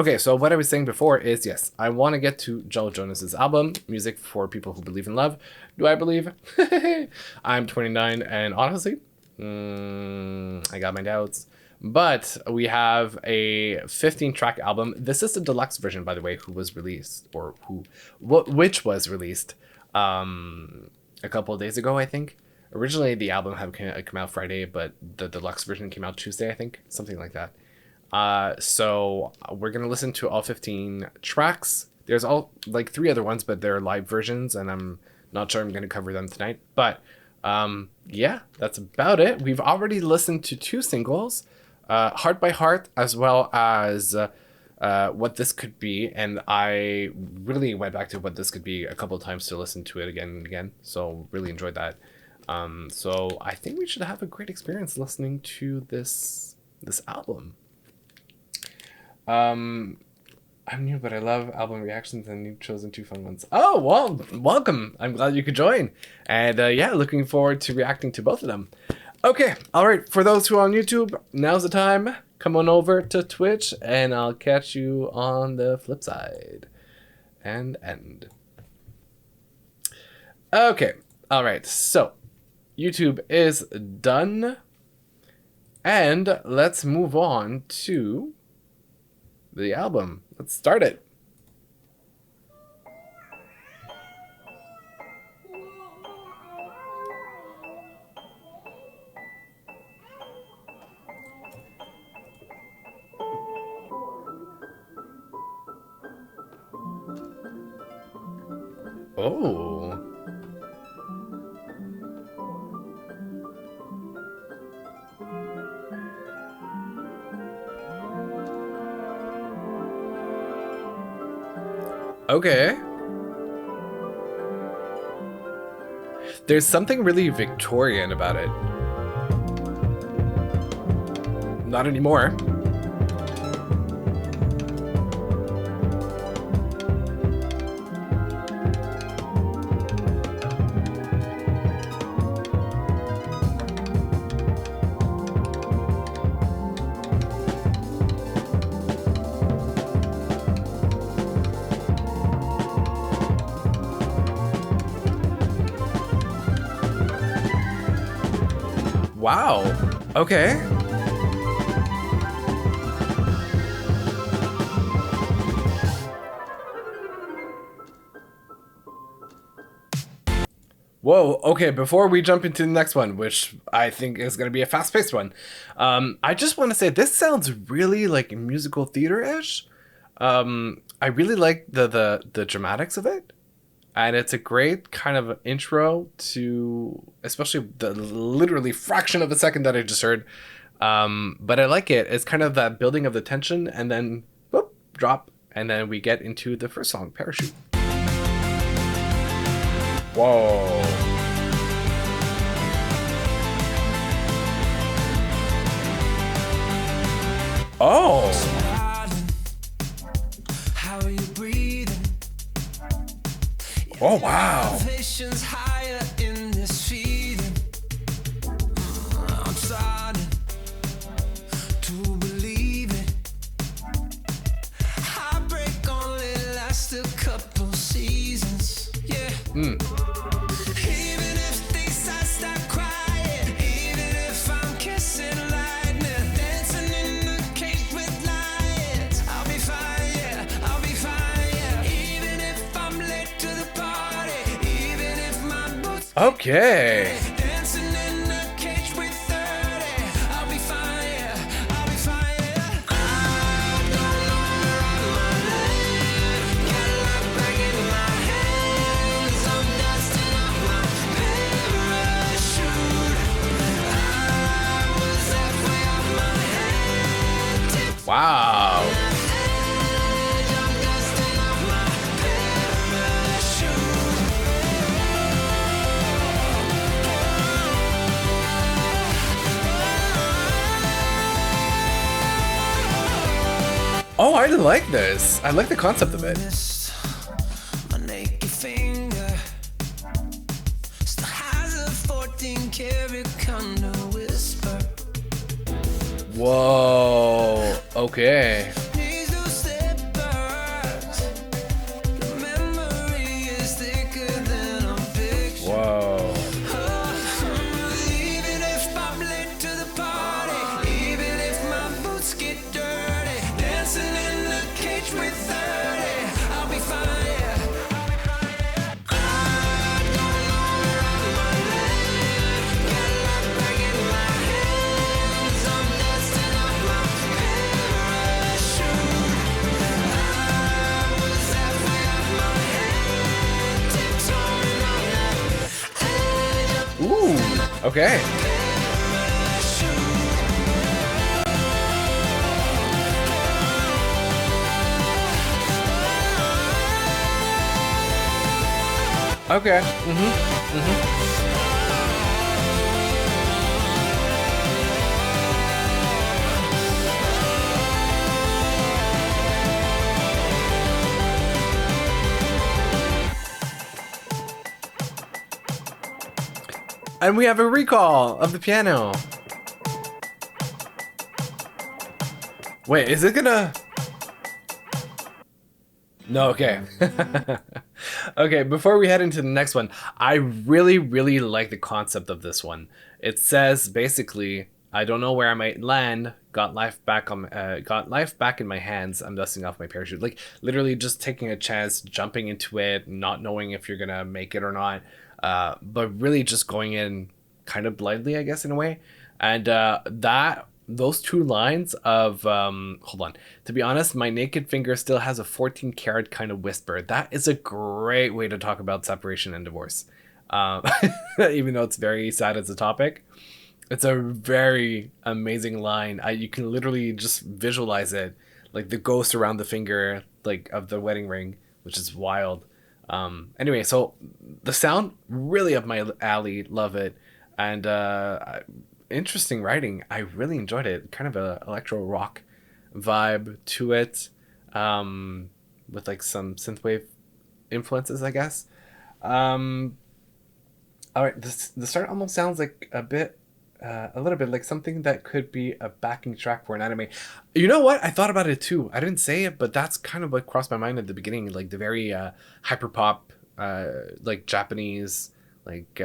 Okay, so what I was saying before is, yes, I want to get to Joe Jonas's album, Music for People Who Believe in Love. Do I believe? I'm 29, and honestly, I got my doubts. But we have a 15-track album. This is the deluxe version, by the way, which was released a couple of days ago, I think. Originally, the album had come out Friday, but the deluxe version came out Tuesday, I think, something like that. So we're gonna listen to all 15 tracks. There's all like 3 other ones, but they're live versions, and I'm not sure I'm gonna cover them tonight. But yeah, that's about it. We've already listened to 2 singles, Heart by Heart, as well as What This Could Be, and I really went back to What This Could Be a couple of times to listen to it again and again. So really enjoyed that. So I think we should have a great experience listening to this album. I'm new, but I love album reactions, and you've chosen 2 fun ones. Oh, well, welcome. I'm glad you could join. And yeah, looking forward to reacting to both of them. Okay, all right. For those who are on YouTube, now's the time. Come on over to Twitch, and I'll catch you on the flip side. And end. Okay, all right. So, YouTube is done. And let's move on to the album. Let's start it. Oh. Okay. There's something really Victorian about it. Not anymore. Wow. Okay. Whoa, okay, before we jump into the next one, which I think is going to be a fast-paced one, I just want to say this sounds really like musical theater-ish. I really like the dramatics of it. And it's a great kind of intro to, especially the literally fraction of a second that I just heard. But I like it. It's kind of that building of the tension, and then whoop, drop, and then we get into the first song, Parachute. Whoa. Oh. Oh, wow. I'm starting to believe it. Heartbreak only lasts a couple seasons. Yeah. Even if things I start crying, even if I'm kissing lightning, dancing in the cage with lions, I'll be fine, yeah, I'll be fine, yeah. Even if I'm late to the party, even if my boots okay. Dancing in the cage with 30, I'll be fine, yeah, I'll be fine, yeah. I don't know where I'm at. Got a lot back in my hands. I'm dusting off my parachute. I was halfway off my head. Wow. I'm dusting off my parachute. Oh, I like this. I like the concept of it. My naked finger still has a 14-karat condo whisper. Whoa. Okay. Please don't step Ooh, okay. Okay. Mm-hmm. Mm-hmm. And we have a recall of the piano. Wait, is it gonna... No, okay. Okay, before we head into the next one, I really, really like the concept of this one. It says basically, I don't know where I might land. Got life back in my hands. I'm dusting off my parachute. Like literally just taking a chance, jumping into it, not knowing if you're gonna make it or not. But really just going in kind of blindly, I guess, in a way. And those two lines of hold on, to be honest, my naked finger still has a 14 karat kind of whisper. That is a great way to talk about separation and divorce. Even though it's very sad as a topic, it's a very amazing line. You can literally just visualize it, like the ghost around the finger, like of the wedding ring, which is wild. Anyway, so the sound really up my alley, love it. And interesting writing. I really enjoyed it. Kind of a electro rock vibe to it, with like some synthwave influences, I guess. All right, the start almost sounds like a little bit like something that could be a backing track for an anime. You know what? I thought about it too. I didn't say it, but that's kind of what crossed my mind at the beginning, like the very hyper pop, like Japanese, like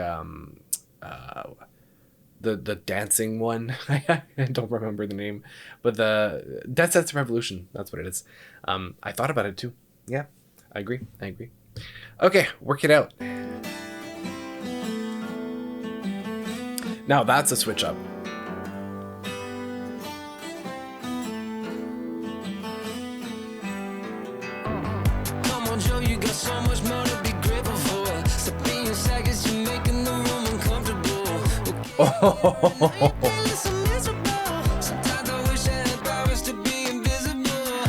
the dancing one. I don't remember the name, but the Dead Sets Revolution. That's what it is. I thought about it too. Yeah, I agree. Okay, work it out. Now that's a switch up. Come on, Joe, you got so much more to be grateful for. Stop being seconds, you're making the room uncomfortable. Oh. Sometimes I wish I had powers to be invisible.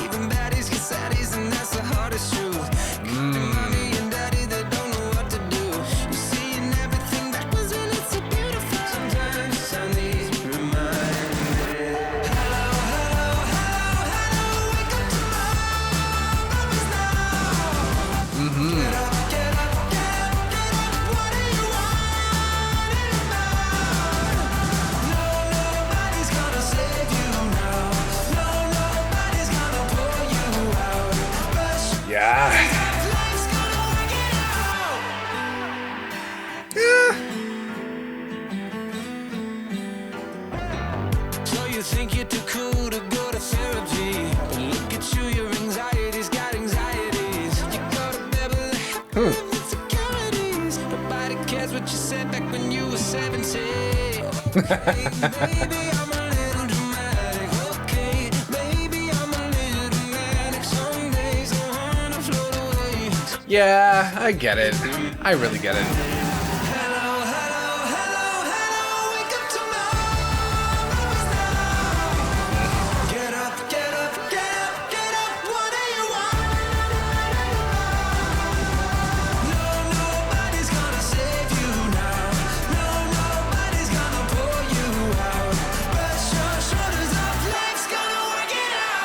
Even baddies get saddies, and that's the hardest truth. Mommy and daddy, they don't know what to do. You're seeing everything backwards, and it's so beautiful. Sometimes I need reminding. Hello, wake up tomorrow now. Mm-hmm. Get up, what do you want now? No, nobody's gonna save you now. No, nobody's gonna pull you out. Yeah. Life's gonna work it out. Yeah. So you think you're too cool to go to therapy? But look at you, your anxiety's got anxieties. You go to bed with insecurities. Nobody cares what you said back when you were 17. Okay, maybe I'm a little dramatic. Okay, maybe I'm a little manic. Some days I wanna float away. Yeah, I get it. I really get it. Hello, wake up tomorrow now. Get up, what do you want? No, nobody's gonna save you now. No, nobody's gonna pull you out. Brush your shoulders up, life's gonna work it out.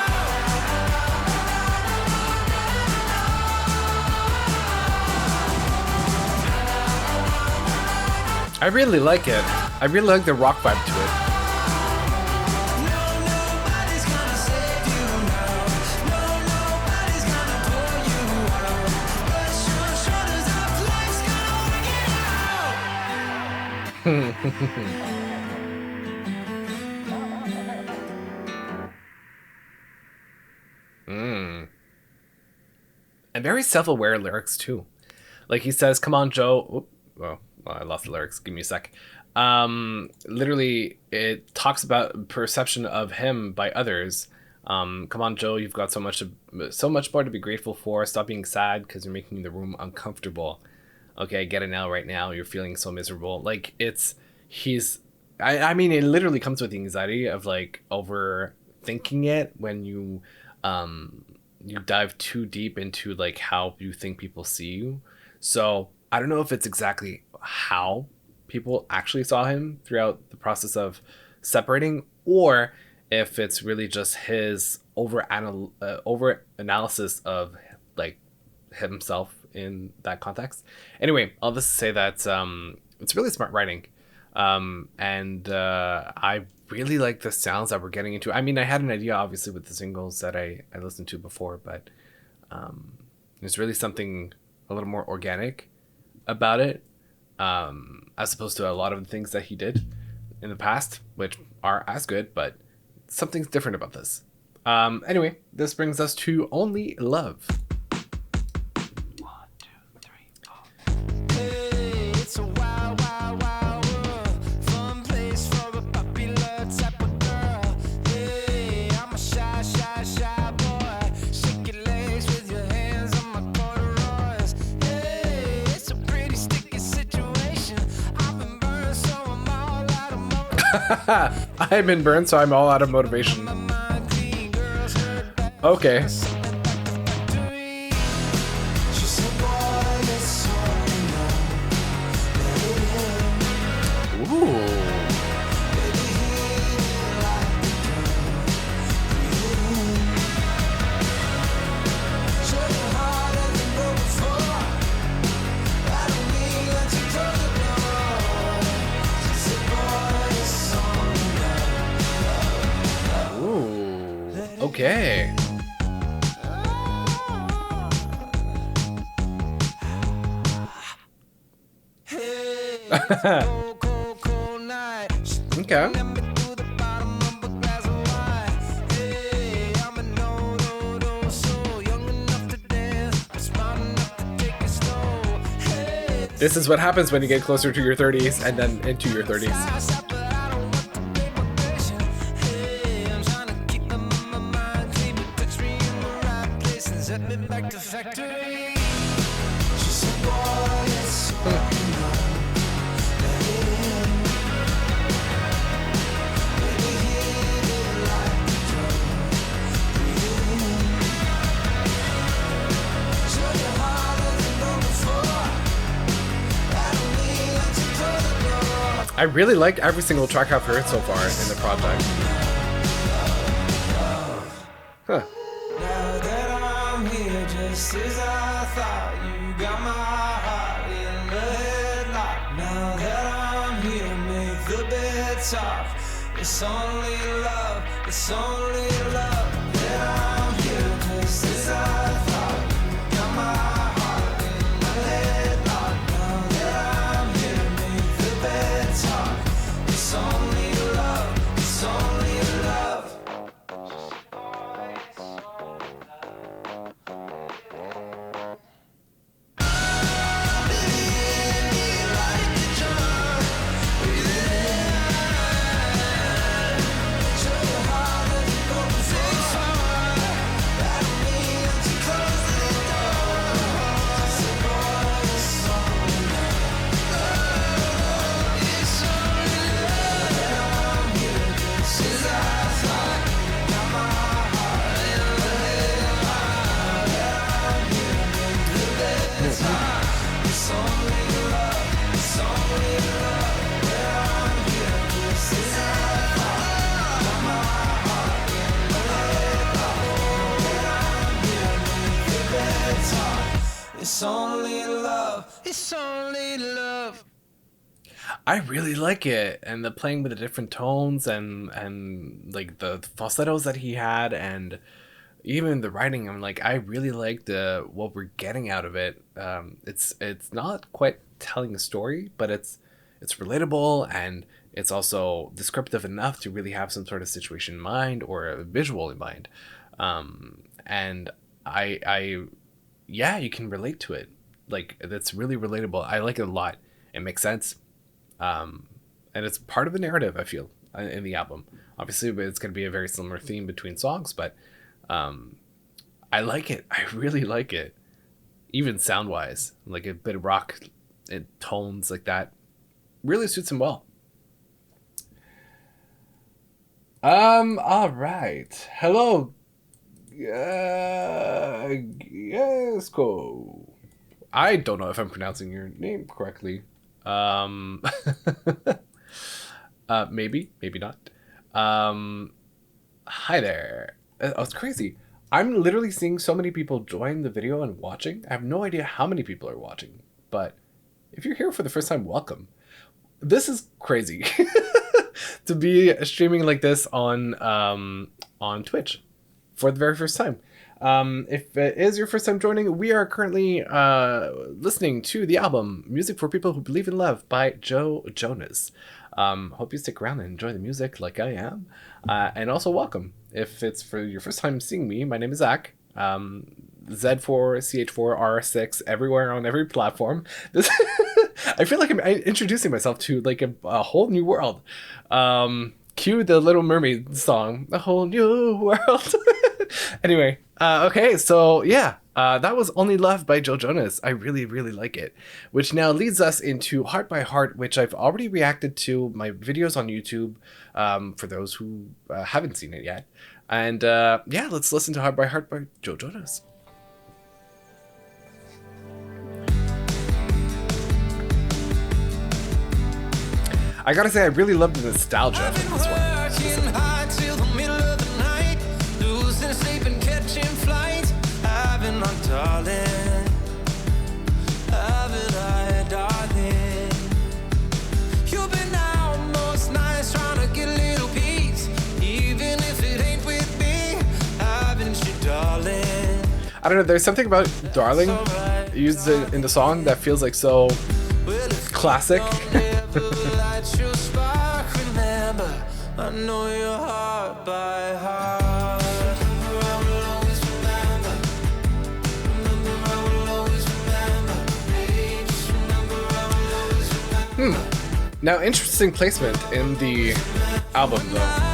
I really like it. I really like the rock vibe to it. No, nobody's gonna save you now. No, nobody's gonna pull you out. Brush your shoulders up, life's gonna work it out. And very self-aware lyrics too. Like he says, "Come on, Joe." Oop, well, I lost the lyrics. Give me a sec. Literally, it talks about perception of him by others. Come on, Joe. You've got so much more to be grateful for. Stop being sad because you're making the room uncomfortable. okay, get it now, right now, you're feeling so miserable. Like he's I mean, it literally comes with the anxiety of like overthinking it when you dive too deep into like how you think people see you. So I don't know if it's exactly how people actually saw him throughout the process of separating, or if it's really just his over analysis of like himself in that context. Anyway, I'll just say that it's really smart writing, and I really like the sounds that we're getting into. I mean, I had an idea obviously with the singles that I listened to before, but there's really something a little more organic about it, as opposed to a lot of the things that he did in the past, which are as good, but something's different about this. Anyway, this brings us to Only Love. I've been burned, so I'm all out of motivation. Okay. Ooh. Okay. Okay. This is what happens when you get closer to your 30s and then into your 30s. I really liked every single track I've heard so far in the project. Huh. Now that I'm here, just as I thought, you got my heart in the headlock. Now that I'm here, make the bed soft. It's only love, it's only love. That I'm here, just as I thought, you got my heart in the headlock. Now that I'm here, make the bed soft. It's only love, it's only love. It's only love. It's only love. I really like it, and the playing with the different tones and like the falsettos that he had, and even the writing. I'm like, I really like the what we're getting out of it. It's not quite telling a story, but it's relatable, and it's also descriptive enough to really have some sort of situation in mind or a visual in mind. And I yeah, you can relate to it. Like, that's really relatable. I like it a lot. It makes sense. And it's part of the narrative, I feel, in the album. Obviously, it's going to be a very similar theme between songs, but I like it. I really like it. Even sound-wise, like a bit of rock tones like that really suits him well. All right. Hello. Yes, go. I don't know if I'm pronouncing your name correctly. Um, maybe, maybe not. Hi there. Oh, it's crazy. I'm literally seeing so many people join the video and watching. I have no idea how many people are watching, but if you're here for the first time, welcome. This is crazy to be streaming like this on Twitch for the very first time. If it is your first time joining, we are currently listening to the album Music for People Who Believe in Love by Jonas. Hope you stick around and enjoy the music like I am. And also welcome. If it's for your first time seeing me, my name is Zach. Z4, CH4, R6, everywhere on every platform. This I feel like I'm introducing myself to like a whole new world. Cue the Little Mermaid song, A Whole New World. Anyway, okay, so yeah, that was Only Love by Joe Jonas. I really, really like it. Which now leads us into Heart by Heart, which I've already reacted to my videos on YouTube, for those who haven't seen it yet. And yeah, let's listen to Heart by Joe Jonas. I gotta say, I really love the nostalgia from this one. I don't know, there's something about Darling used in the song that feels like so classic. I know your heart by heart. Now, interesting placement in the album, though.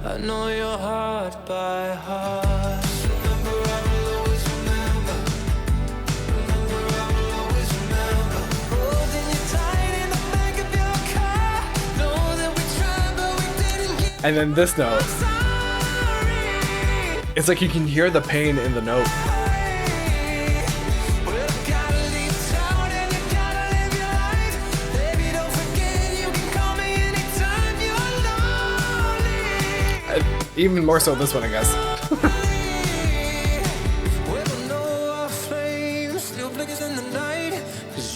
I know your heart by heart. Remember, I will always remember. Remember, I will always remember. Holding you tight in the back of your car. Know that we tried, but we didn't get. And then this note. It's like you can hear the pain in the note. Even more so this one, I guess.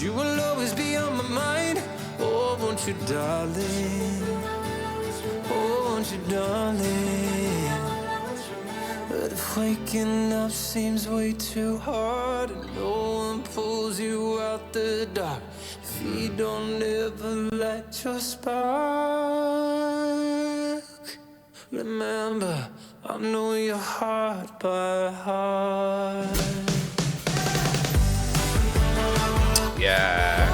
You will always be on my mind. Oh, won't you, darling? Oh, won't you, darling? But if waking up seems way too hard and no one pulls you out the dark, if you don't ever light your spark, remember, I know your heart by heart. Yeah.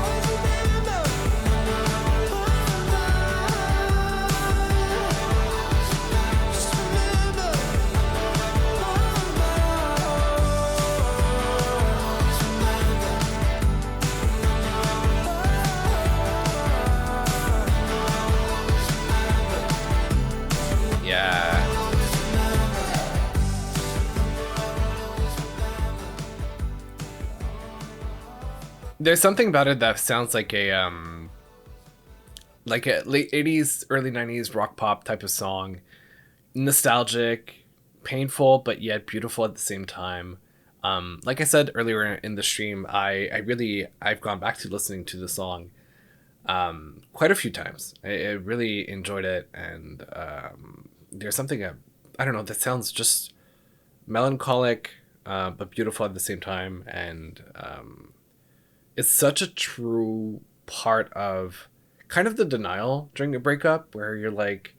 There's something about it that sounds like a late 80s, early 90s rock pop type of song. Nostalgic, painful, but yet beautiful at the same time. Like I said earlier in the stream, I've gone back to listening to the song quite a few times. I really enjoyed it, and there's something I don't know, that sounds just melancholic, but beautiful at the same time, and it's such a true part of kind of the denial during a breakup, where you're like,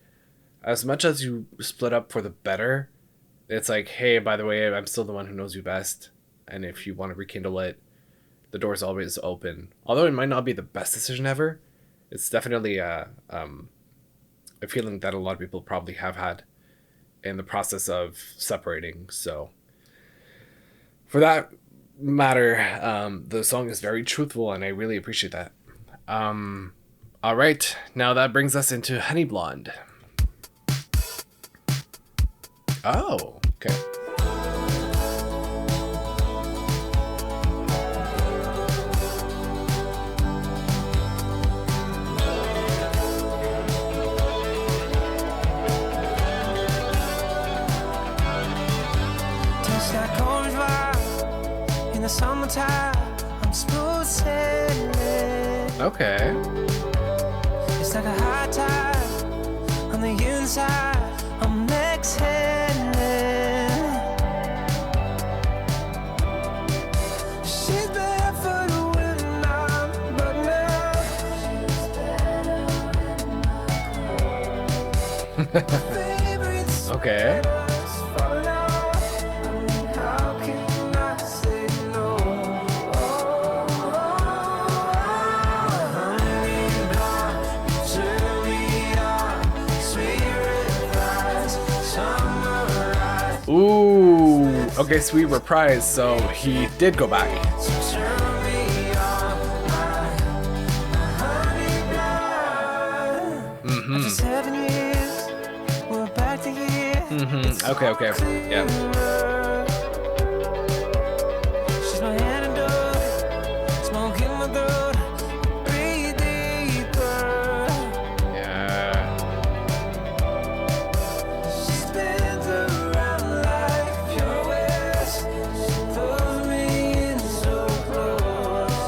as much as you split up for the better, it's like, hey, by the way, I'm still the one who knows you best, and if you want to rekindle it, the door's always open. Although it might not be the best decision ever, it's definitely a feeling that a lot of people probably have had in the process of separating. So for that matter, the song is very truthful, and I really appreciate that. All right, now that brings us into Honey Blonde. Oh, okay. In the summertime, I'm smooth sailing. Okay. It's like a high tide on the inside. I'm exhaling. She's barefoot when I'm but now. Okay. Ooh, okay, sweet reprise. So he did go back. After 7 years, we're back together. Okay, yeah. She's my antidote, smoke in my throat, breathe deeper. Yeah. She spins around like pure west. She pulls me in so close.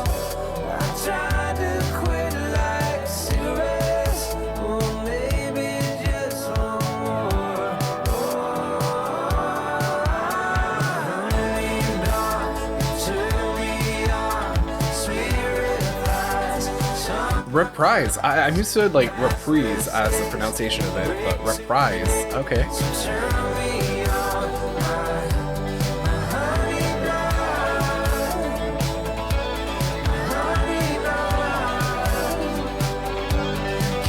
I tried to quit like cigarettes. Oh, maybe just one more. Honey blonde, turn me on, sweet reprise. Reprise. I'm used to like reprise as the pronunciation of it, but reprise. Okay. Turn me on, my honey blonde, honey blonde.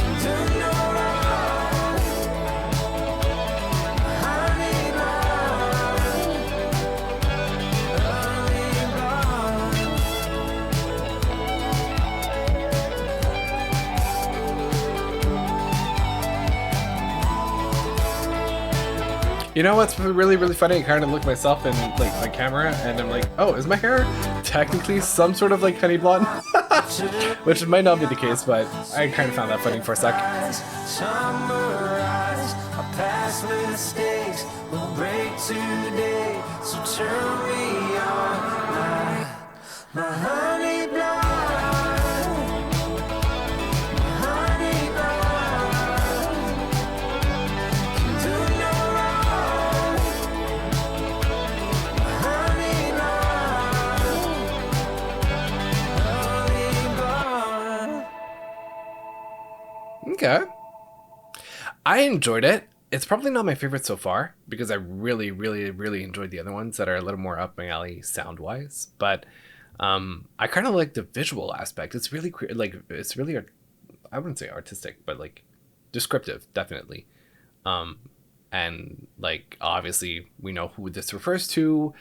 Can do no wrong, honey You know what's really, really funny? I kind of look myself in like my camera, and I'm like, oh, is my hair technically some sort of like honey blonde? Which might not be the case, but I kind of found that funny for a sec. Summarize our past mistakes. We'll break today, so turn me on, my honey blonde, my honey blonde. Can do no wrong, my honey blonde, honey blonde. Okay. I enjoyed it. It's probably not my favorite so far because I really, really, really enjoyed the other ones that are a little more up my alley sound wise. But I kind of like the visual aspect. It's really like it's really I wouldn't say artistic, but like descriptive, definitely. And like obviously we know who this refers to.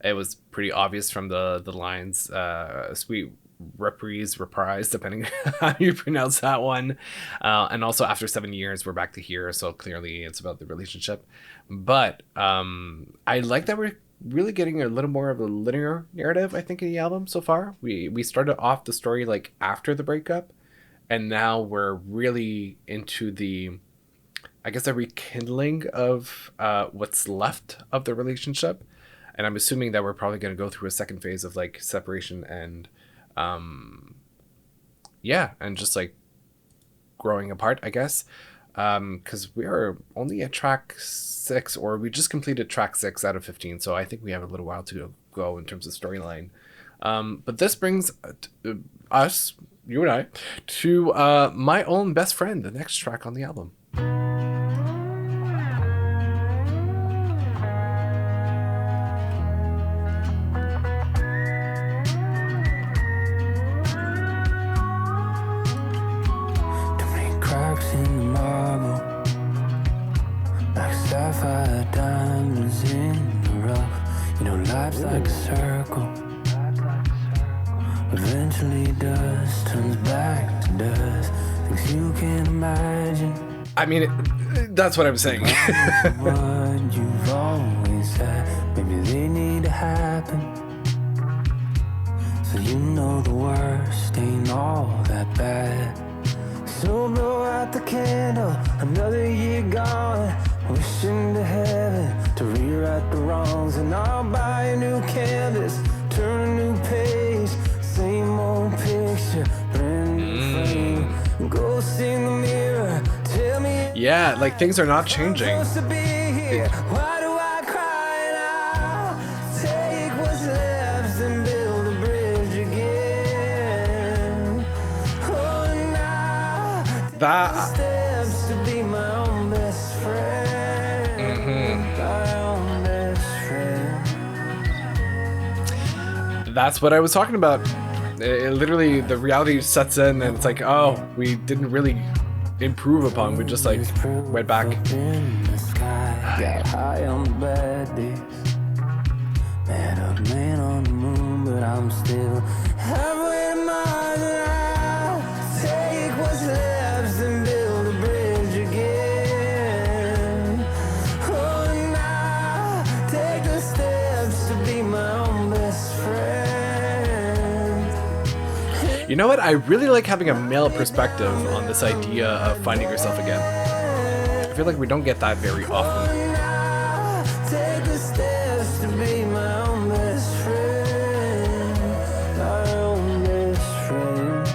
It was pretty obvious from the lines. Sweet reprise, depending how you pronounce that one. And also after 7 years, we're back to here. So clearly it's about the relationship. But I like that we're really getting a little more of a linear narrative, I think, in the album so far. We started off the story like after the breakup, and now we're really into the, I guess, a rekindling of what's left of the relationship. And I'm assuming that we're probably going to go through a second phase of like separation and and just like growing apart, I guess, because we are only at track 6, or we just completed track 6 out of 15, so I think we have a little while to go in terms of storyline. But this brings us you and I, to My Own Best Friend, the next track on the album. In the marble, like sapphire diamonds in the rough. You know, life's like a circle. Eventually dust turns back to dust. Things you can't imagine. I mean, that's what I'm saying. What you've always said, maybe they need to happen. So you know the worst ain't all that bad. So blow out the candle, another year gone. Wishing to heaven to rewrite the wrongs. And I'll buy a new canvas, turn a new page. Same old picture, brand new frame. Ghost in the mirror, tell me. Yeah, like things are not changing. Why do I cry now? Take what's left and build a bridge again. Oh, now steps to be my own best friend. My own best friend. That's what I was talking about. It literally, the reality sets in and it's like, oh, we didn't really improve upon. We just like went back. Got high on the bad days. Man up, man on the moon, but I'm still halfway to Mars. Now take what's left and build a bridge again. Oh, now take the steps to be my own best friend. You know what? I really like having a male perspective on this idea of finding yourself again. I feel like we don't get that very often. Take the steps to be my own best friend. My own best friend.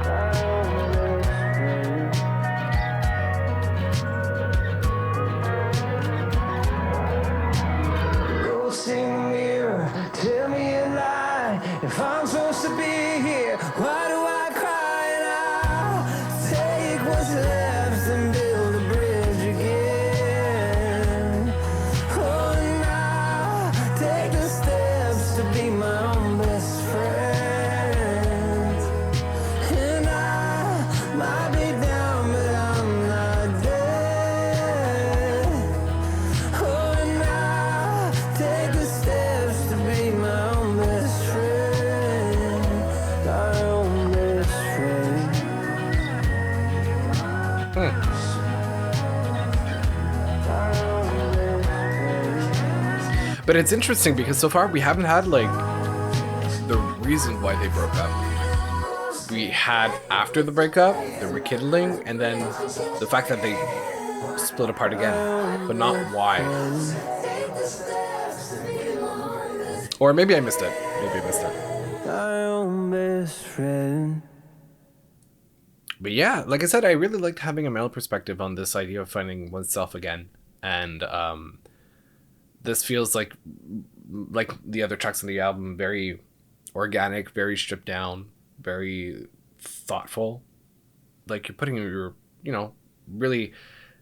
My own best friend. Ghost in the mirror, tell me a lie. If I'm supposed to be here, why do I cry now? Take what's left and build a bridge again. Oh, now take the steps to be my own best friend. And I might be down, but I'm not dead. Oh, now take the steps to be my own best friend. My own best friend. My own best friend. But it's interesting because so far we haven't had like the reason why they broke up. We had after the breakup, the rekindling, and then the fact that they split apart again, but not why. Or maybe I missed it. Maybe I missed it. My own best friend. But yeah, like I said, I really liked having a male perspective on this idea of finding oneself again. And this feels like the other tracks on the album, very organic, very stripped down, very thoughtful. Like you're putting your, really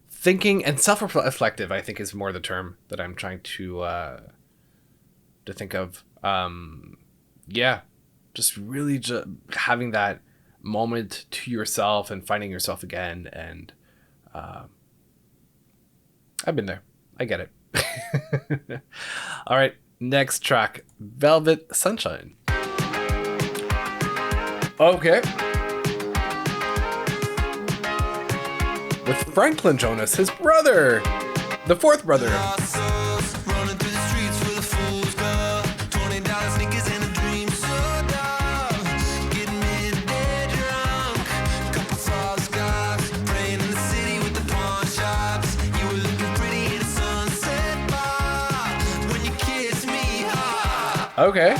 thinking and self-reflective, I think is more the term that I'm trying to think of. Yeah, just really having that moment to yourself and finding yourself again. And I've been there. I get it. All right, next track, Velvet Sunshine. Okay. With Franklin Jonas, his brother, the fourth brother. Okay.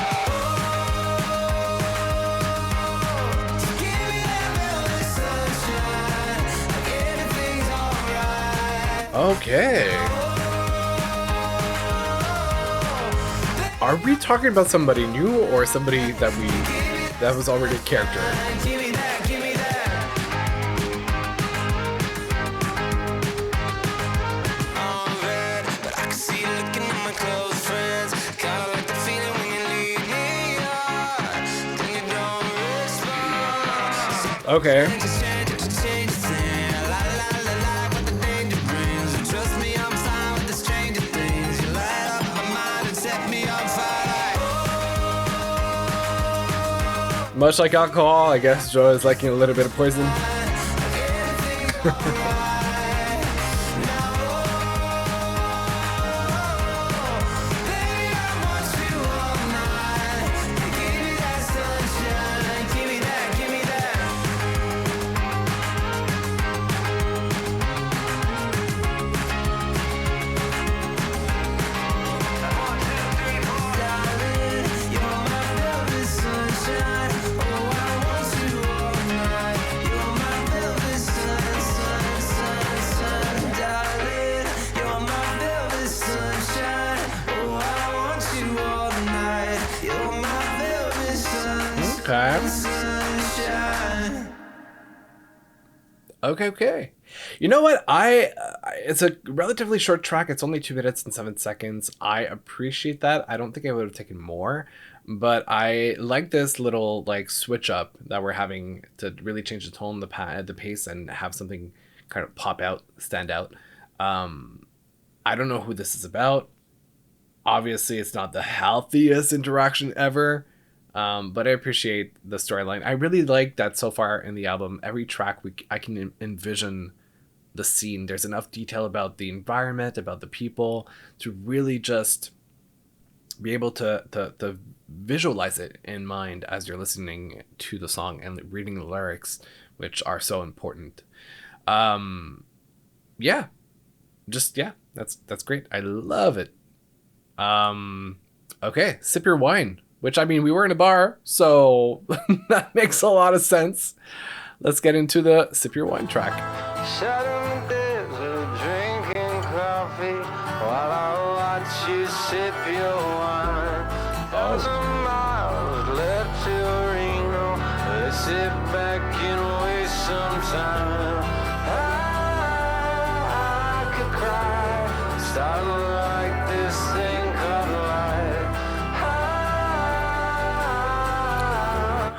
Okay. Are we talking about somebody new or somebody that was already a character? Okay. Much like alcohol, I guess Joe is liking a little bit of poison. Okay. You know what? It's a relatively short track. It's only 2 minutes and 7 seconds. I appreciate that. I don't think I would have taken more, but I like this little like switch up that we're having to really change the tone, the pace, and have something kind of pop out, stand out. I don't know who this is about. Obviously, it's not the healthiest interaction ever. But I appreciate the storyline. I really like that so far in the album, every track I can envision the scene. There's enough detail about the environment, about the people, to really just be able to visualize it in mind as you're listening to the song and reading the lyrics, which are so important. Yeah, that's great. I love it. Okay, Sip Your Wine. Which, I mean, we were in a bar, so that makes a lot of sense. Let's get into the Sip Your Wine track. Sat in the desert drinking coffee while I watch you sip your wine. 1,000 miles left to Reno. Let's sit back and waste some time. I could cry, starting like this thing called life.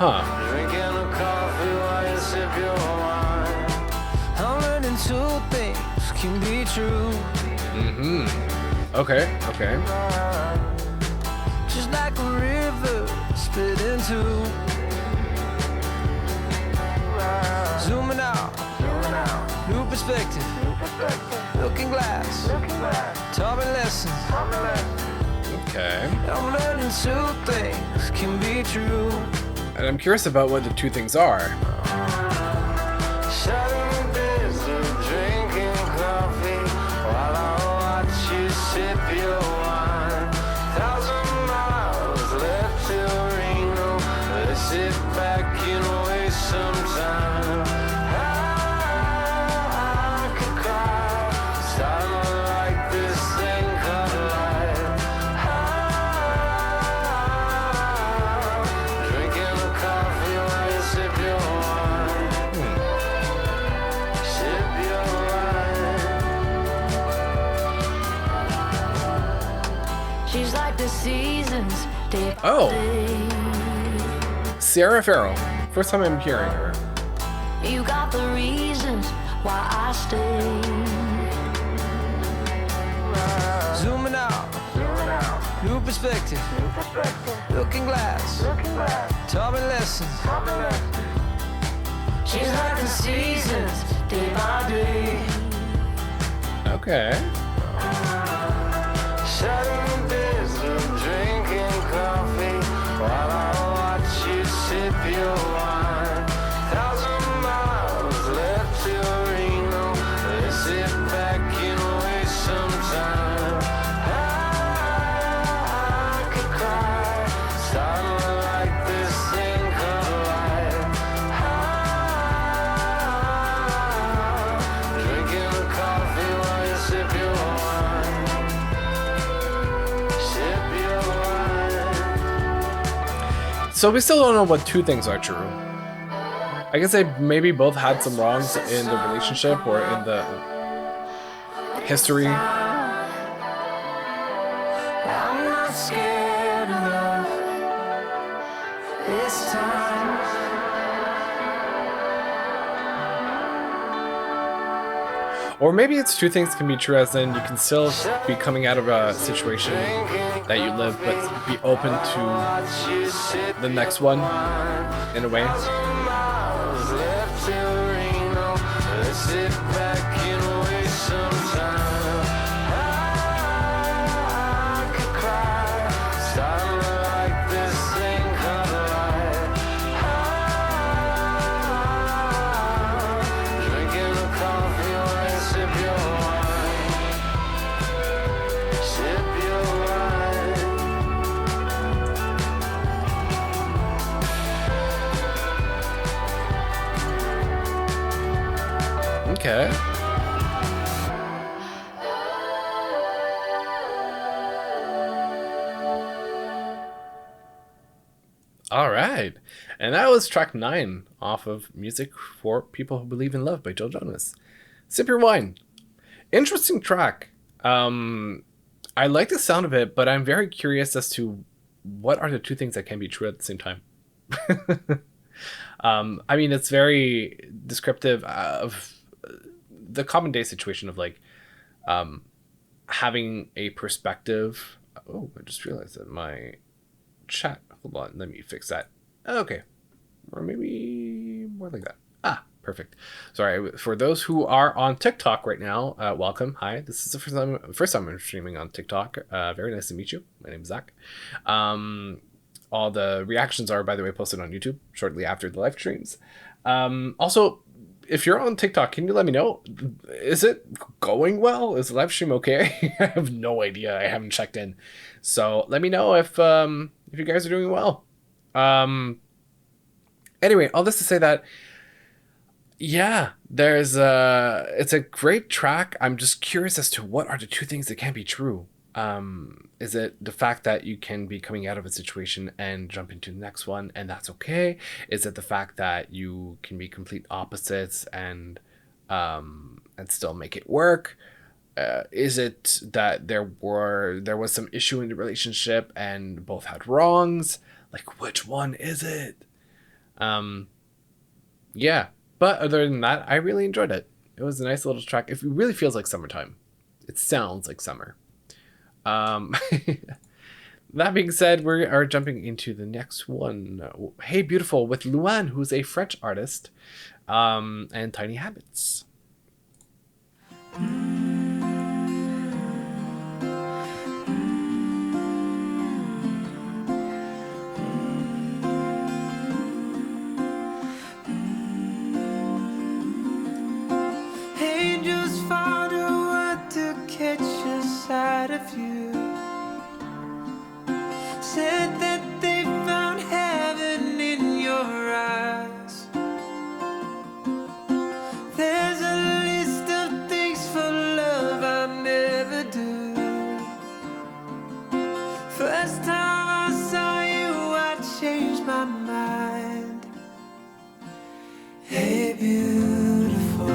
Drinking a coffee while you sip your wine. I'm learning 2 things can be true. Okay. Just like a river split in 2. Zooming out, new perspective. Looking glass, taught me lessons. Okay. I'm learning 2 things can be true. And I'm curious about what the 2 things are. Sat in the desert drinking coffee while I watch you sip your wine. 1,000 miles left to Reno. Let's sit back and waste some time. I could cry, starting like this thing called life. Drinking a coffee while you sip your wine. Sip your wine. She's like the seasons, day by day. Sierra Farrell. First time I'm hearing her. You got the reasons why I stay. Zooming out, new perspective. Looking glass, taught me lessons. She's like the seasons, day by day. Okay. Sat in the desert drinking coffee while I watch you sip your wine. 1,000 miles left to Reno. Let's sit back and waste some time. I could cry, starting like this thing called life. Drinking a coffee while you sip your wine. Sip your wine. So we still don't know what two things are true. I guess they maybe both had some wrongs in the relationship or in the history. I'm not scared of love this time. Or maybe it's two things can be true, as in you can still be coming out of a situation that you live, but be open to the next one in a way. Okay. All right. And that was track 9 off of Music for People Who Believe in Love by Jonas. Sip Your Wine. Interesting track. I like the sound of it, but I'm very curious as to what are the two things that can be true at the same time. I mean, it's very descriptive of the common day situation of like having a perspective. Oh, I just realized that my chat. Hold on, let me fix that. Okay, or maybe more like that. Ah, perfect. Sorry for those who are on TikTok right now. Welcome. Hi, this is the first time I'm streaming on TikTok. Very nice to meet you. My name is Zach. All the reactions are, by the way, posted on YouTube shortly after the live streams. Also, if you're on TikTok, can you let me know? Is it going well? Is the live stream okay? I have no idea. I haven't checked in. So let me know if you guys are doing well. Anyway, all this to say that, yeah, it's a great track. I'm just curious as to what are the two things that can be true. Is it the fact that you can be coming out of a situation and jump into the next one and that's okay? Is it the fact that you can be complete opposites and still make it work? Is it that there was some issue in the relationship and both had wrongs? Like, which one is it? Yeah, but other than that, I really enjoyed it. It was a nice little track. It really feels like summertime. It sounds like summer. That being said, we are jumping into the next one. Hey Beautiful with Luan, who's a French artist, and Tiny Habits. Angels found a word to catch a sight of you. Said that they found heaven in your eyes. There's a list of things for love I never do. First time I saw you, I changed my mind. Hey beautiful,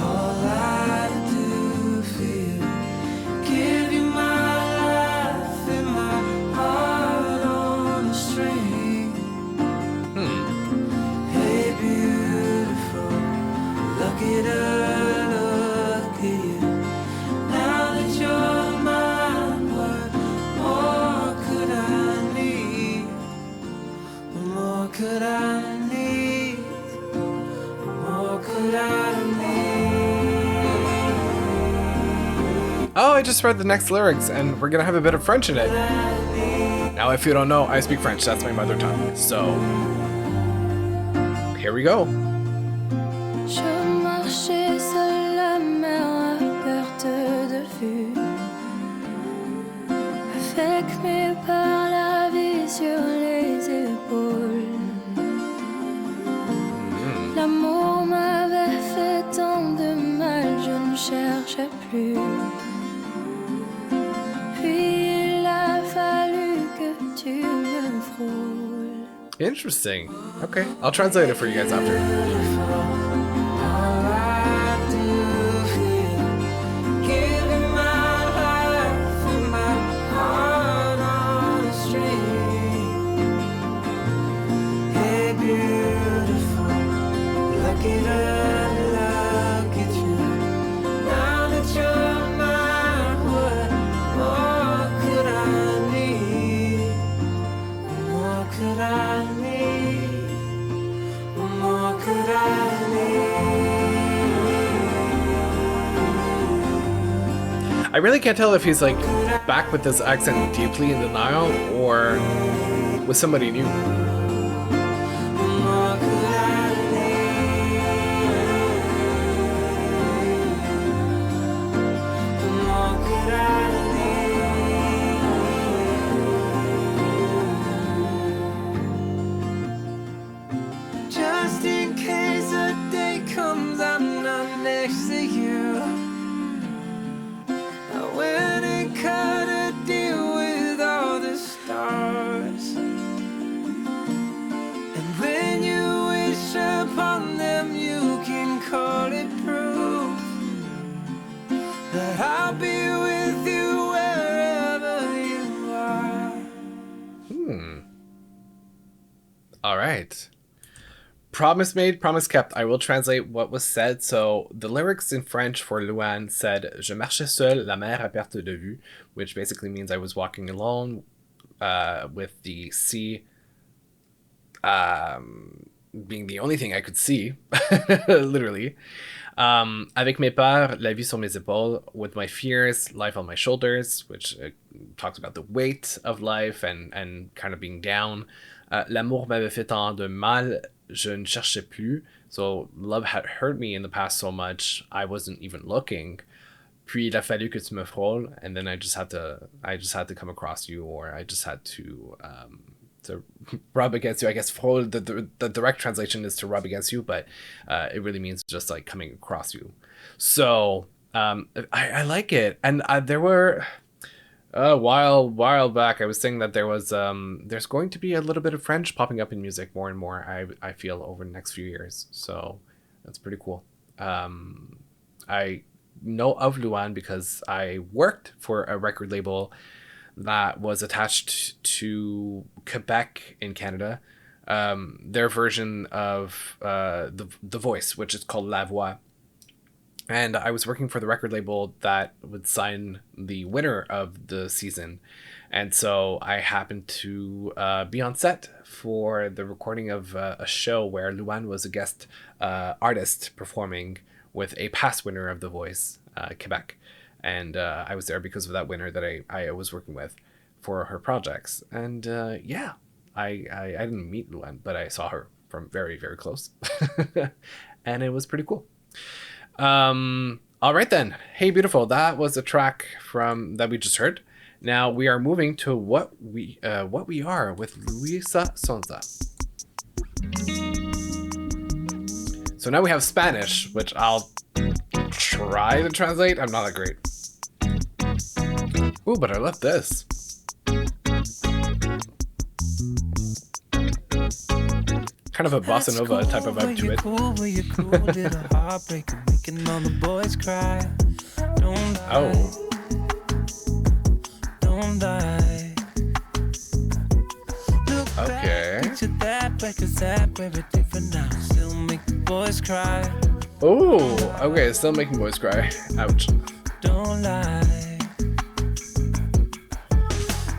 all I do for you, give you my life and my heart on a string. Hey beautiful, look at her, look at you. Now that you're mine, what more could I need? What more could I need? What more could I need? Oh, I just read the next lyrics, and we're gonna have a bit of French in it. Now, if you don't know, I speak French. That's my mother tongue. So, here we go. Je marchais seule la mer à perte de vue, avec mes par la vie sur les épaules. L'amour m'avait fait tant de mal, je ne cherchais plus. Puis il a fallu que tu me frôles. Interesting. Okay, I'll translate it for you guys after. All I do feel, giving my life and my heart on a string. Hey, beautiful, look at her, look at you. Now that you're mine, what more could I need? What more could I need? What more could I need? I really can't tell if he's like back with this accent deeply in denial or with somebody new. What more could I need? What more could I need? Just in case a day comes I'm not next to you, I went and cut a deal with all the stars. And when you wish upon them, you can call it proof that I'll be with you wherever you are. All right. Promise made, promise kept. I will translate what was said. So the lyrics in French for Luan said, Je marchais seul, la mer à perte de vue, which basically means I was walking alone with the sea being the only thing I could see, literally. Avec mes peurs, la vie sur mes épaules, with my fears, life on my shoulders, which talks about the weight of life and kind of being down. L'amour m'avait fait tant de mal, je ne cherchais plus. So love had hurt me in the past so much, I wasn't even looking. Puis il a fallu que tu me frôles, and then I just had to come across you, or I just had to rub against you. I guess frôle, the direct translation is to rub against you, but it really means just like coming across you. So I like it, and there were a while back I was saying that there's going to be a little bit of French popping up in music more and more. I feel over the next few years, so that's pretty cool. I know of Luan because I worked for a record label that was attached to Quebec in Canada. Their version of the Voice, which is called La Voix. And I was working for the record label that would sign the winner of the season. And so I happened to be on set for the recording of a show where Luan was a guest artist performing with a past winner of The Voice, Quebec. And I was there because of that winner that I was working with for her projects. And yeah, I didn't meet Luan, but I saw her from very, very close. And it was pretty cool. All right then. Hey, beautiful. That was a track from that we just heard. Now we are moving to what we are with Luisa Sonza. So now we have Spanish, which I'll try to translate. I'm not that great. Ooh, but I love this. Kind of a bossa nova type of vibe to it. Oh. Okay. Oh, okay, still making boys cry. Ouch. Don't lie.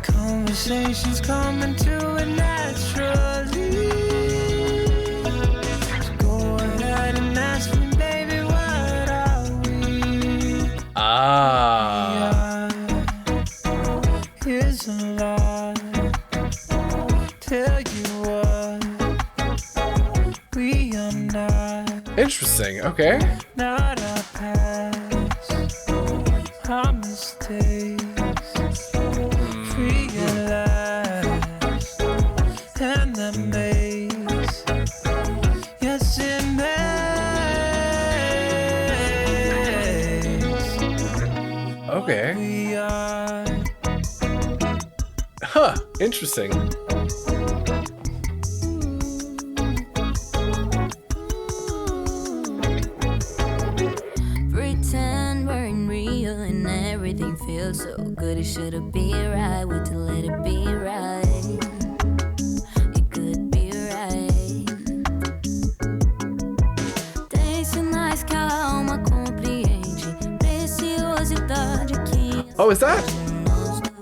Conversations coming to it naturally. So go ahead and ask me, baby, what are we? Ah. Here's a lie. Tell you what, we are not. Interesting. Okay. Not our past, our mistakes. And the maze, yes it makes. Okay. We are. Huh. Interesting. so good, it should've been right. Wait to let it be right. It could be right. Tem sinais que a alma compreende. Preciosidade aqui. Oh, is that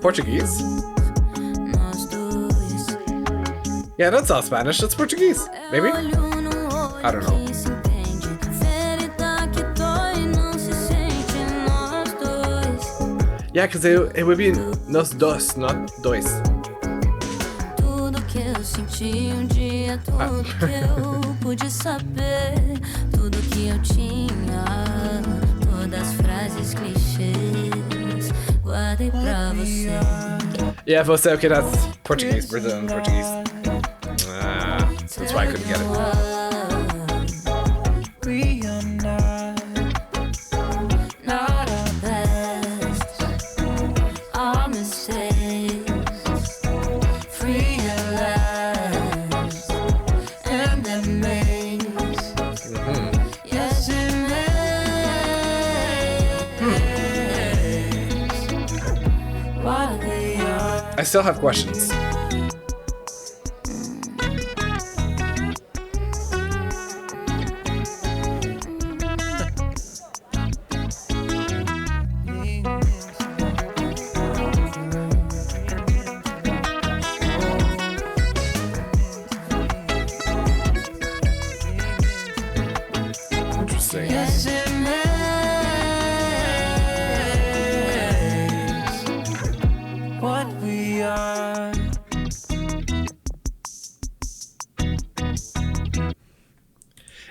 Portuguese? Nós dois. Yeah, that's not Spanish. That's Portuguese. Maybe? I don't know. Yeah, because it would be nos dos, not dois. Tudo que eu senti dia, tudo que eu pude saber, tudo que eu tinha, todas as frases clichês, guardei pra você. Yeah, você, okay, that's Portuguese, Brazilian Portuguese. That's why I couldn't get it. I still have questions. Interesting. What we are.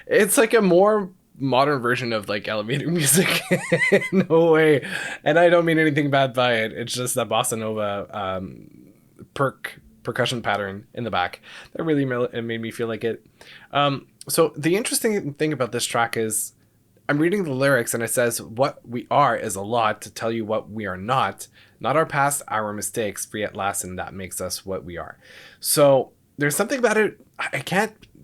It's like a more modern version of like elevator music in a way, and I don't mean anything bad by it. It's just that bossa nova percussion pattern in the back that really it made me feel like it. So the interesting thing about this track is I'm reading the lyrics and it says what we are is a lot to tell you what we are not our past, our mistakes, free at last, and that makes us what we are. So there's something about it I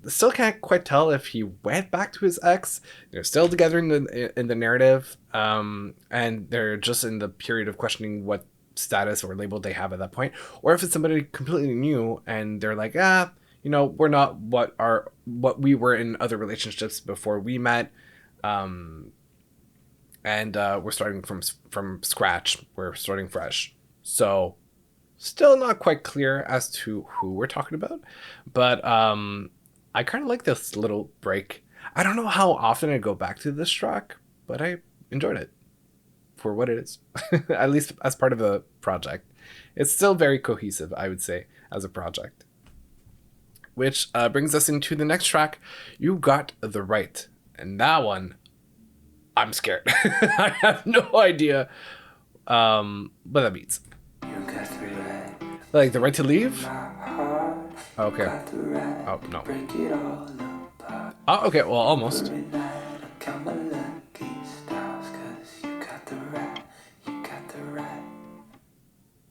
still can't quite tell if he went back to his ex. They're still together in the narrative, and they're just in the period of questioning what status or label they have at that point, or if it's somebody completely new and they're like, we're not what we were in other relationships before we met, and we're starting from scratch. We're starting fresh. So still not quite clear as to who we're talking about, but I kind of like this little break. I don't know how often I go back to this track, but I enjoyed it for what it is, at least as part of a project. It's still very cohesive, I would say, as a project. Which brings us into the next track, You Got the Right. And that one, I'm scared. I have no idea what that means. You got the right. Like the right to leave? Okay. Got the right. Oh, no. Break it all apart. Oh, okay, well, almost. Every night I count my lucky stars, 'cause you got the right. You got the right.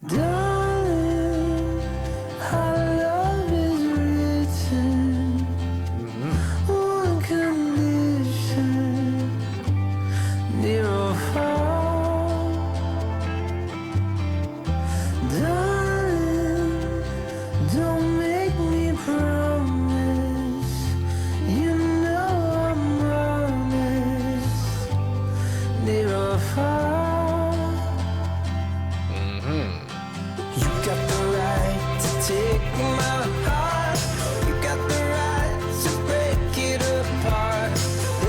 Darling, our love is written. One condition, near or far. Darling, don't make me promise. You know I'm honest, near or far. You got the right to take my heart. You got the right to break it apart.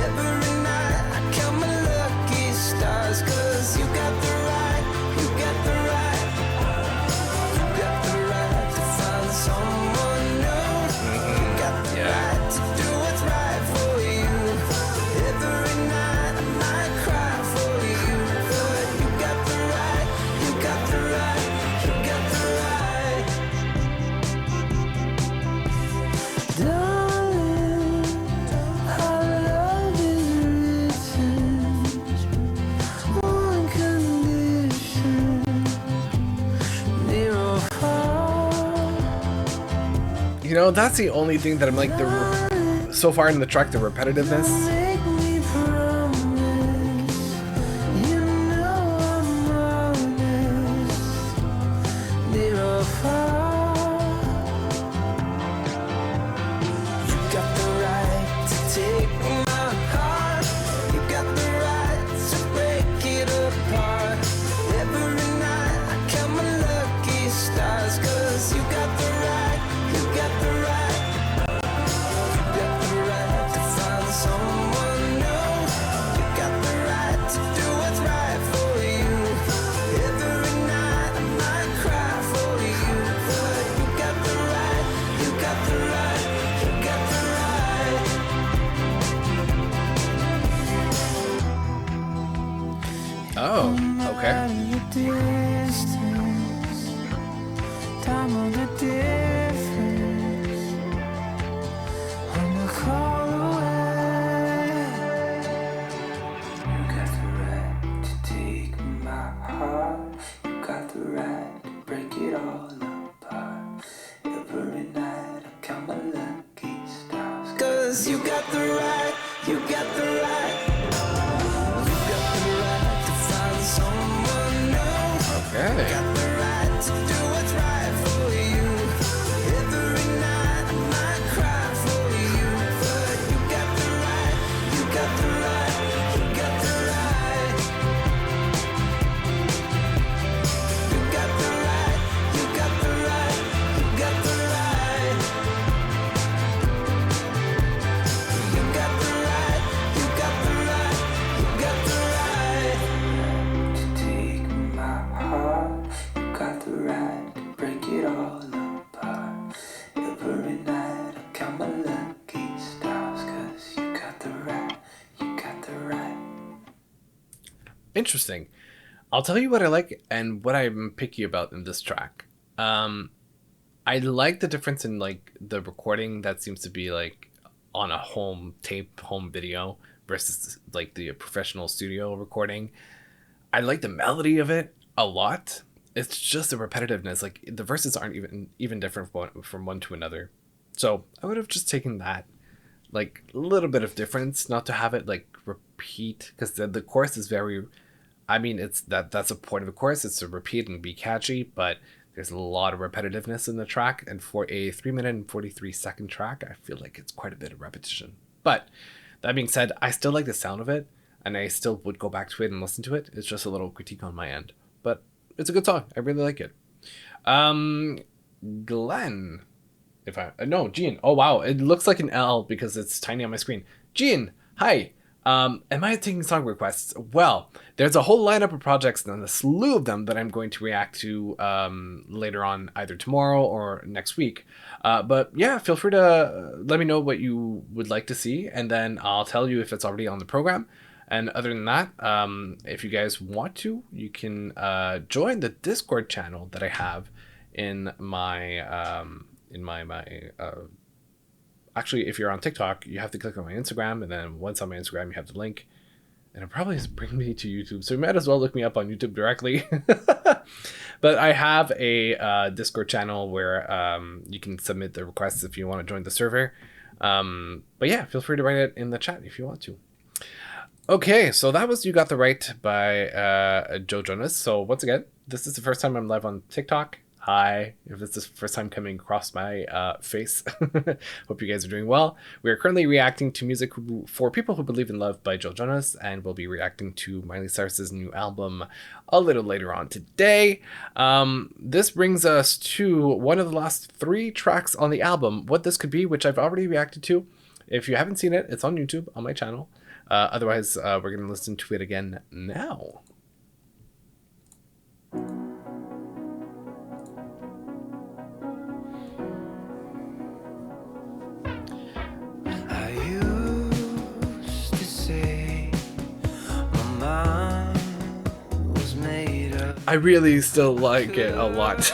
Every night I count my lucky stars, 'cause you got the right. You got the right. You got the right to find someone new. You got the right to do what's right for you. Every night I might cry for you, but you got the right. You got the right. You got the right. Darling, our love is written. One condition, near or far. That's the only thing that I'm like, so far in the track, the repetitiveness. Make me promise. You know I'm honest. Oh, okay. Time of the difference. I'm a call away. You got the right to take my heart. You got the right to break it all apart. Every night I count my lucky stars. 'Cause you got the right, you got the right. You got the right to find someone new. Okay. You got the right to do what's right for you. Every night I might cry for you, but you got the right, you got the right, you got the right. You got the right, you got the right, you got the right. You got the right, you got the right, you got the right. To take my heart, you got the right to break it all apart. Every night I count my lucky stars, 'cause you got the right, you got the right. Interesting. I'll tell you what I like and what I'm picky about in this track. I like the difference in like the recording that seems to be like on a home tape, home video versus like the professional studio recording. I like the melody of it a lot. It's just the repetitiveness. Like the verses aren't even different from one to another. So I would have just taken that like a little bit of difference, not to have it like repeat, because the chorus is very. I mean, it's that's a point of the chorus. It's to repeat and be catchy, but there's a lot of repetitiveness in the track, and for a 3 minute and 43 second track, I feel like it's quite a bit of repetition. But that being said, I still like the sound of it, and I still would go back to it and listen to it. It's just a little critique on my end, but it's a good song. I really like it. Glenn, if I no Gene. Oh wow, it looks like an L because it's tiny on my screen. Gene, hi. Am I taking song requests? Well, there's a whole lineup of projects and a slew of them that I'm going to react to later on, either tomorrow or next week. But yeah, feel free to let me know what you would like to see, and then I'll tell you if it's already on the program. And other than that, if you guys want to, you can join the Discord channel that I have in my actually, if you're on TikTok, you have to click on my Instagram, and then once on my Instagram, you have the link, and it probably just bring me to YouTube. So you might as well look me up on YouTube directly. But I have a Discord channel where you can submit the requests if you want to join the server. But yeah, feel free to write it in the chat if you want to. Okay, so that was You Got the Right by Joe Jonas. So once again, this is the first time I'm live on TikTok. Hi, if it's the first time coming across my face. Hope you guys are doing well. We are currently reacting to music for people who believe in love by Joe Jonas, and we'll be reacting to Miley Cyrus's new album a little later on today. This brings us to one of the last 3 tracks on the album, What This Could Be, which I've already reacted to. If you haven't seen it, it's on YouTube on my channel. Otherwise, we're going to listen to it again now. I really still like it a lot.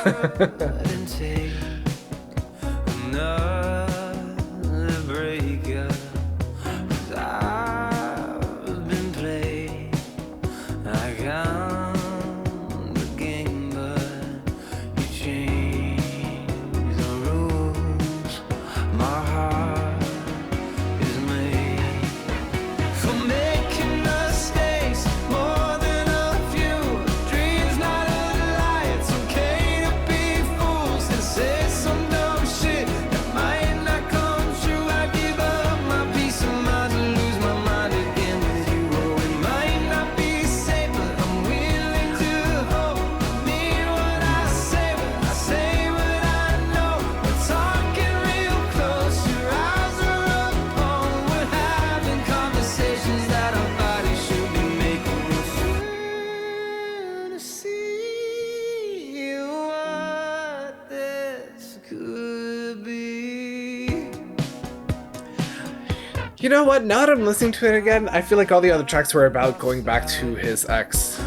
You know what? Now that I'm listening to it again, I feel like all the other tracks were about going back to his ex.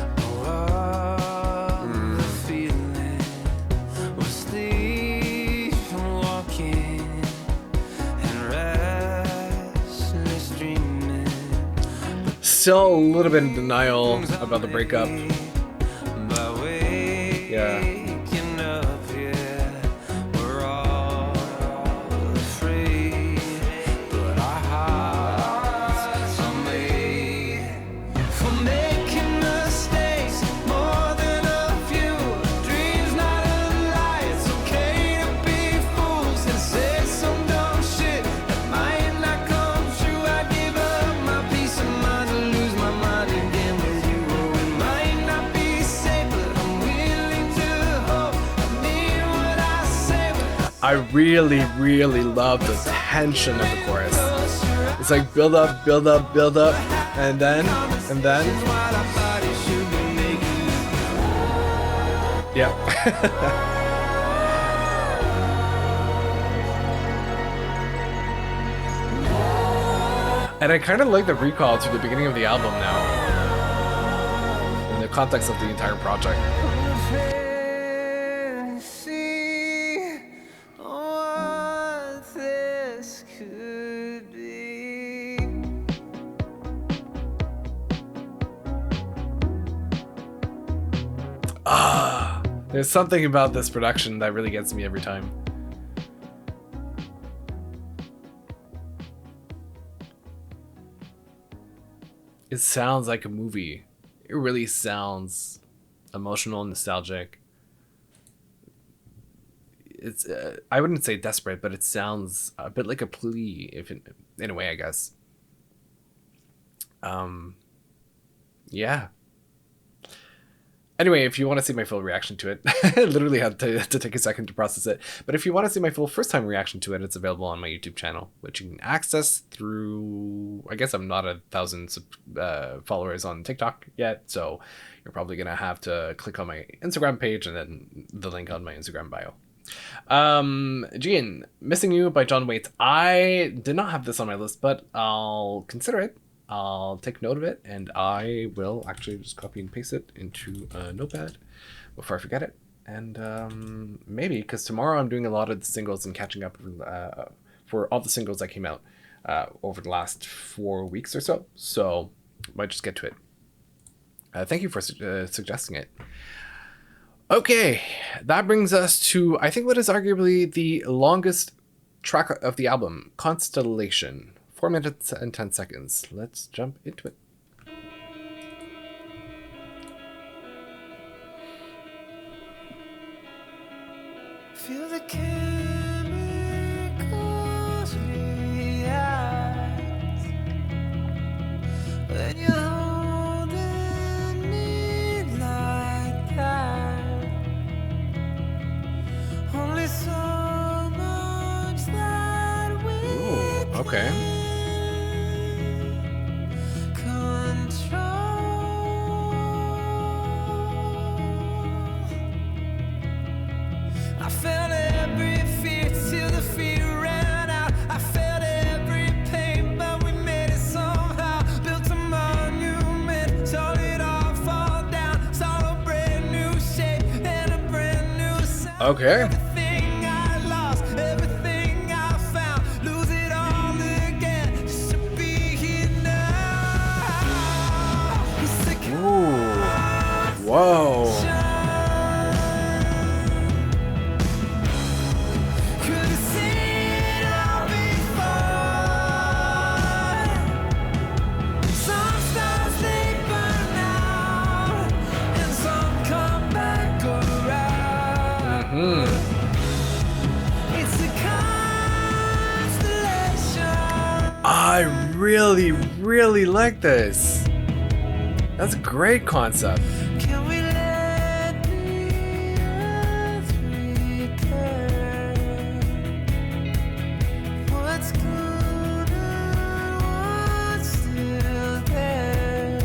still a little bit in denial about the breakup. Yeah. I really, really love the tension of the chorus. It's like build up, build up, build up, and then. Yeah. And I kind of like the recall to the beginning of the album now, in the context of the entire project. There's something about this production that really gets me every time. It sounds like a movie. It really sounds emotional, nostalgic. It's I wouldn't say desperate, but it sounds a bit like a plea, in a way, I guess. Yeah. Anyway, if you want to see my full reaction to it, I literally had to take a second to process it. But if you want to see my full first-time reaction to it, it's available on my YouTube channel, which you can access through... I guess I'm not 1,000 followers on TikTok yet, so you're probably going to have to click on my Instagram page and then the link on my Instagram bio. Gian, Missing You by John Waite. I did not have this on my list, but I'll consider it. I'll take note of it, and I will actually just copy and paste it into a notepad before I forget it. And maybe, because tomorrow I'm doing a lot of the singles and catching up for all the singles that came out over the last 4 weeks or so. So might just get to it. Thank you for suggesting it. Okay, that brings us to, I think, what is arguably the longest track of the album, Constellation. 4 minutes and 10 seconds. Let's jump into it. Feel the chemicals react when you're holding me like that. Only so much that we Okay. I felt every fear till the fear ran out. I felt every pain, but we made it somehow. Built a monument, saw it all fall down. Saw a brand new shape and a brand new sound. Okay. Everything I lost, everything I found, lose it all again, just to be here now. Ooh. Whoa. I really, really like this. That's a great concept. Can we let the earth return? What's good and what's still there?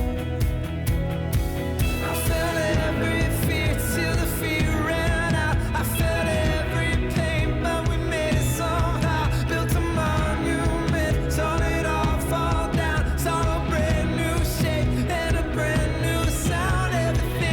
I felt every fear till the fear ran out. I felt every pain, but we made it somehow. Built a monument, saw it all fall down. Saw a brand new shape and a brand new sound. Everything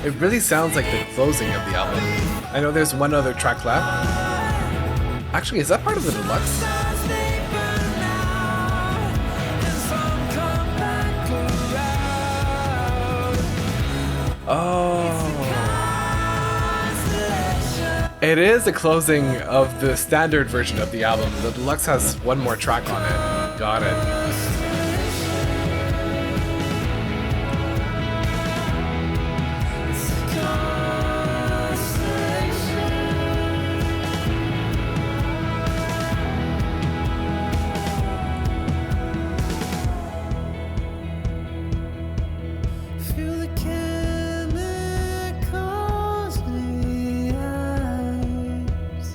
It really sounds like the closing of the album. I know there's one other track left. Actually, is that part of the deluxe? Oh. It is the closing of the standard version of the album. The deluxe has one more track on it. Got it. Feel the chemicals in the eyes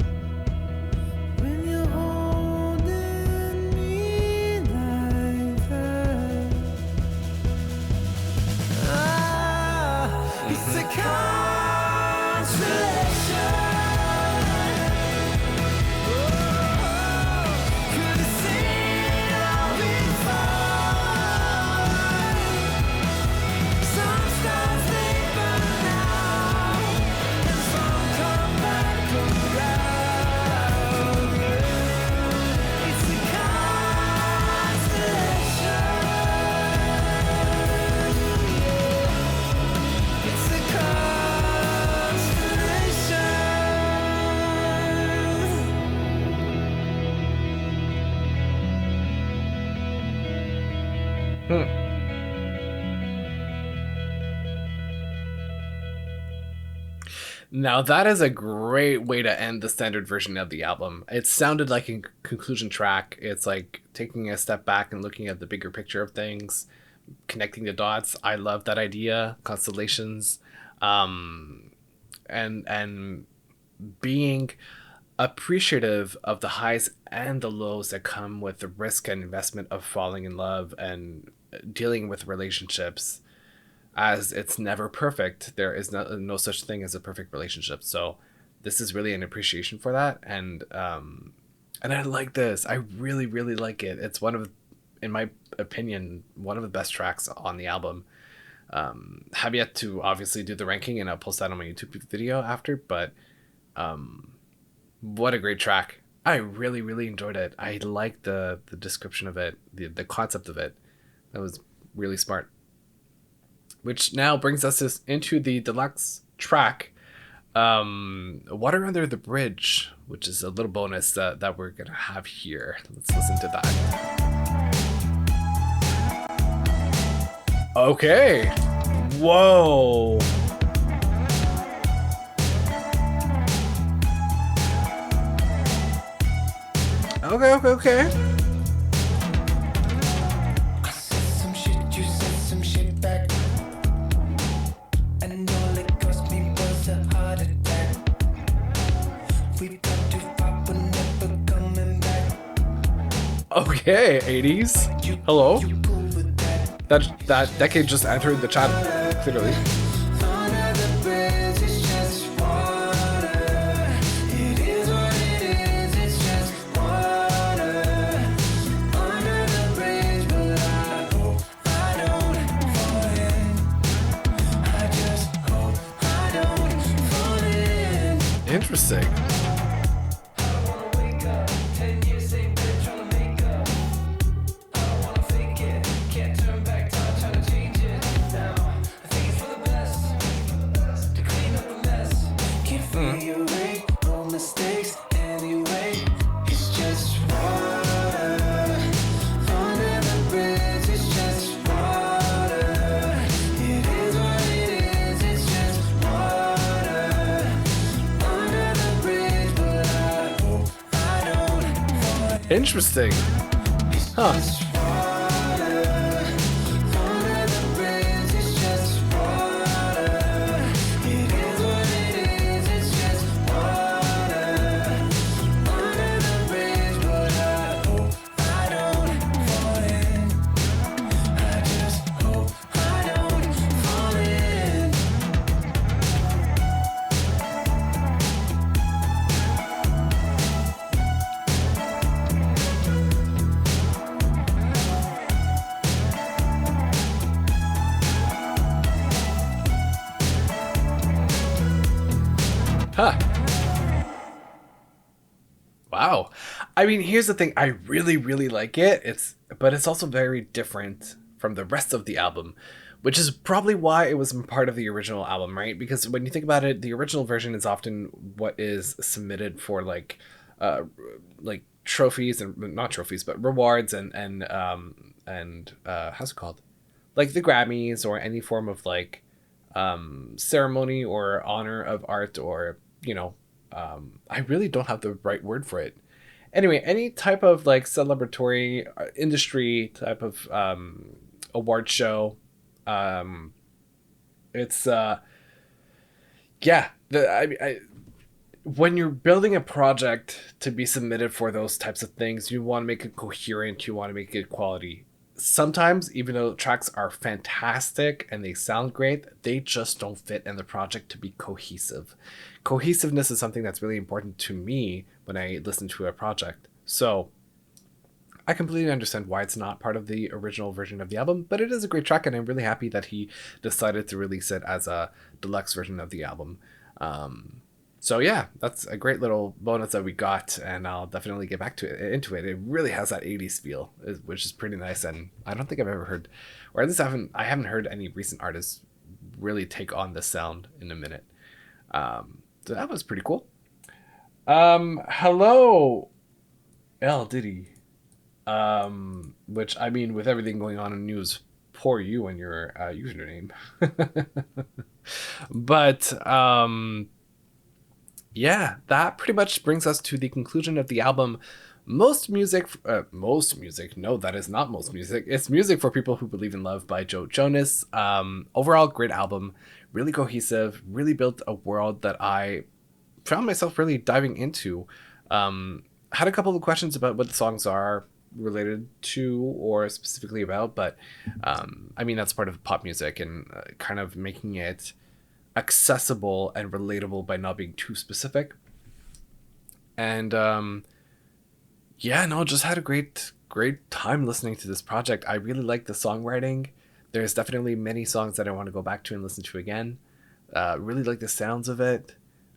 when you're holding me like that. It's a constellation. Could have seen all before. Some stars they burn out, and some come back around. It's a constellation. It's a constellation. Now that is a great way to end the standard version of the album. It sounded like a conclusion track. It's like taking a step back and looking at the bigger picture of things, connecting the dots. I love that idea. Constellations, and being appreciative of the highs and the lows that come with the risk and investment of falling in love and dealing with relationships. As it's never perfect, there is no such thing as a perfect relationship. So this is really an appreciation for that, and I like this. I really like it. It's one of, in my opinion, one of the best tracks on the album. Have yet to obviously do the ranking, and I'll post that on my YouTube video after. But what a great track! I really enjoyed it. I like the description of it, the concept of it. That was really smart. Which now brings us into the deluxe track, Water Under the Bridge, which is a little bonus that we're going to have here. Let's listen to that. Okay. Whoa. Okay. I said some shit, you said some shit back. And all it cost me was a heart attack. We got to pop, but never coming back. Okay, 80s. Hello. You cool with that? That decade just entered the chat, clearly. Under the bridge, it's just water. It is what it is, it's just water. Under the bridge, but I hope I don't fall in. I just hope I don't fall in. Interesting. I don't wanna wake up, 10 years same bed tryna make up. I don't wanna fake it, can't turn back time tryna change it now. I think it's for the best, to clean up a mess. Can't figure it, no mistakes anyway. It's just water. Under the bridge, it's just water. It is what it is, it's just water. Under the bridge, but I hope I don't fall in. Interesting. Huh. Just water. Under the bridge, it's just water. It is what it is, it's just water. Under the bridge, but I hope I don't fall in. I just hope I don't fall in. Wow. I mean, here's the thing. I really, really like it. But it's also very different from the rest of the album, which is probably why it was part of the original album, right? Because when you think about it, the original version is often what is submitted for uh, like trophies and not trophies, but rewards and how's it called? Like the Grammys or any form of ceremony or honor of art or I really don't have the right word for it. Anyway, any type of like celebratory industry type of award show. Um, it's yeah. When you're building a project to be submitted for those types of things, you want to make it coherent. You want to make it quality. Sometimes, even though tracks are fantastic and they sound great, they just don't fit in the project to be cohesive. Cohesiveness is something that's really important to me when I listen to a project. So I completely understand why it's not part of the original version of the album, but it is a great track, and I'm really happy that he decided to release it as a deluxe version of the album. So yeah, that's a great little bonus that we got, and I'll definitely get back to it into it. It really has that 80s feel, which is pretty nice, and I don't think I've ever heard, or at least I haven't heard any recent artists really take on this sound in a minute. So that was pretty cool. Hello, L Diddy. Which I mean, with everything going on in news, poor you and your username. But yeah, that pretty much brings us to the conclusion of the album. Most music. No, that is not most music. It's music for people who believe in love by Jonas. Overall, great album, really cohesive, really built a world that I found myself really diving into. Had a couple of questions about what the songs are related to or specifically about, but I mean, that's part of pop music and kind of making it accessible and relatable by not being too specific. And yeah, no, just had a great time listening to this project. I really like the songwriting. There's definitely many songs that I want to go back to and listen to again. Really like the sounds of it.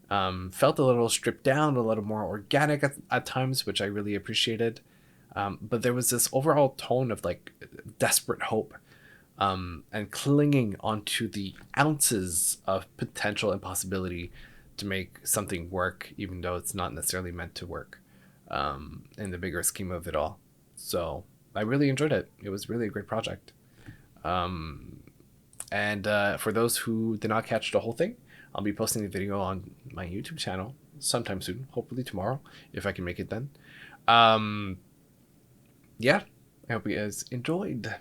Felt a little stripped down, a little more organic at times, which I really appreciated. But there was this overall tone of like desperate hope, and clinging onto the ounces of potential and possibility to make something work, even though it's not necessarily meant to work, in the bigger scheme of it all. So I really enjoyed it. It was really a great project. And for those who did not catch the whole thing, I'll be posting a video on my YouTube channel sometime soon, hopefully tomorrow, if I can make it then. Yeah, I hope you guys enjoyed.